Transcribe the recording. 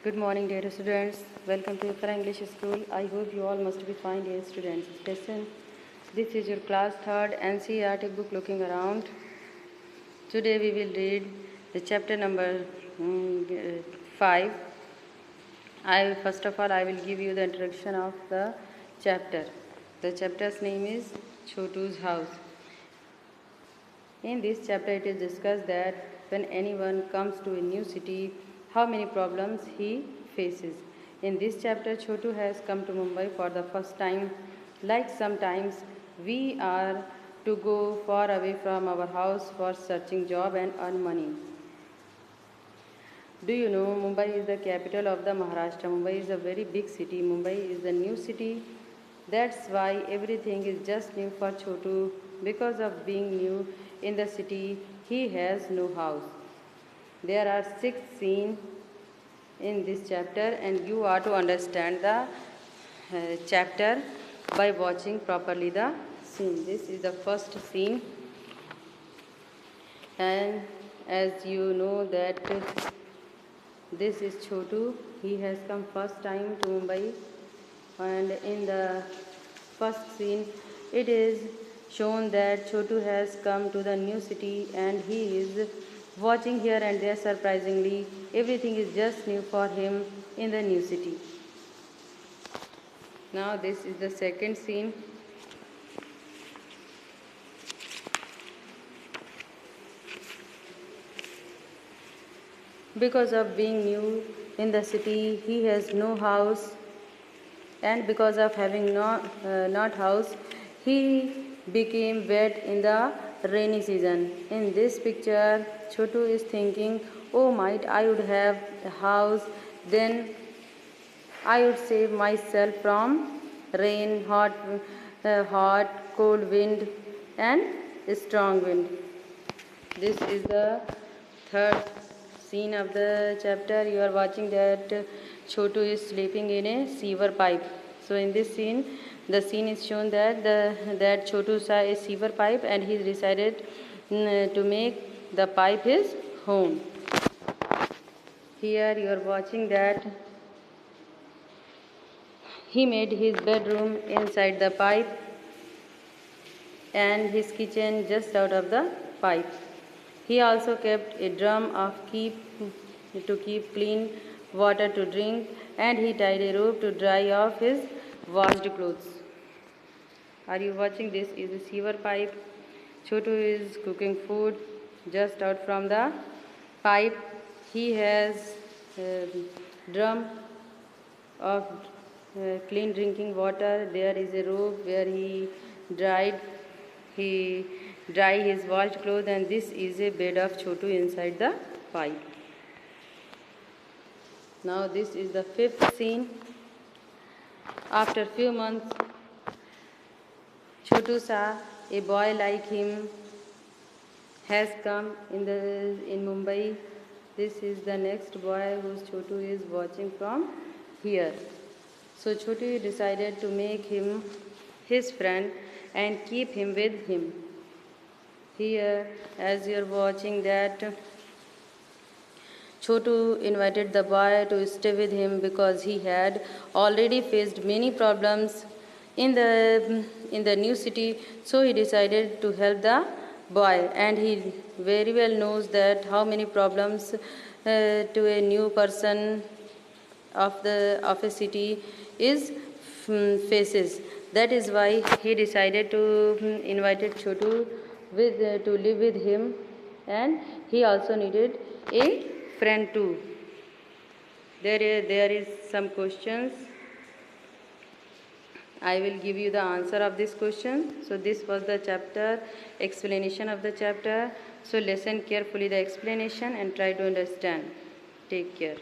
Good morning, dear students. Welcome to Uttara English School. I hope you all must be fine, dear students. Listen, this is your class 3rd NCERT book looking around. Today we will read the chapter number 5. First of all, I will give you the introduction of the chapter. The chapter's name is Chotu's House. In this chapter, it is discussed that when anyone comes to a new city, how many problems he faces. In this chapter, Chotu has come to Mumbai for the first time. Like sometimes we are to go far away from our house for searching job and earn money. Do you know Mumbai is the capital of the Maharashtra? Mumbai is a very big city. Mumbai is a new city. That's why everything is just new for Chotu. Because of being new in the city, he has no house. There are 6 scenes in this chapter, and you are to understand the chapter by watching properly the scene. This is the first scene, and as you know that this is Chotu. He has come first time to Mumbai, and in the first scene it is shown that Chotu has come to the new city and he is watching here and there. Surprisingly, everything is just new for him in the new city. Now this is the second scene. Because of being new in the city, he has no house, and because of having not house, he became wet in the rainy season. In this picture, Chotu is thinking, oh, might I would have a house, then I would save myself from rain, hot, cold wind and strong wind. This is the third scene of the chapter. You are watching that Chotu is sleeping in a sewer pipe. So in this scene, the scene is shown that that Chotu saw a sewer pipe and he decided to make the pipe his home. Here you are watching that he made his bedroom inside the pipe and his kitchen just out of the pipe. He also kept a drum to keep clean water to drink, and he tied a rope to dry off his washed clothes. Are you watching? This is a sewer pipe. Chotu is cooking food just out from the pipe. He has a drum of clean drinking water. There is a rope where he dry his washed clothes, and this is a bed of Chotu inside the pipe. Now this is the fifth scene. After few months, Chotu saw a boy like him has come in Mumbai. This is the next boy whose Chotu is watching from here. So Chotu decided to make him his friend and keep him with him. Here, as you are watching that, Chotu invited the boy to stay with him because he had already faced many problems in the new city. So he decided to help the boy, and he very well knows that how many problems to a new person of a city is faces. That is why he decided to invited Chotu to live with him, and he also needed a friend too. There is some questions. I will give you the answer of this question. So this was the chapter, explanation of the chapter. So listen carefully the explanation and try to understand. Take care.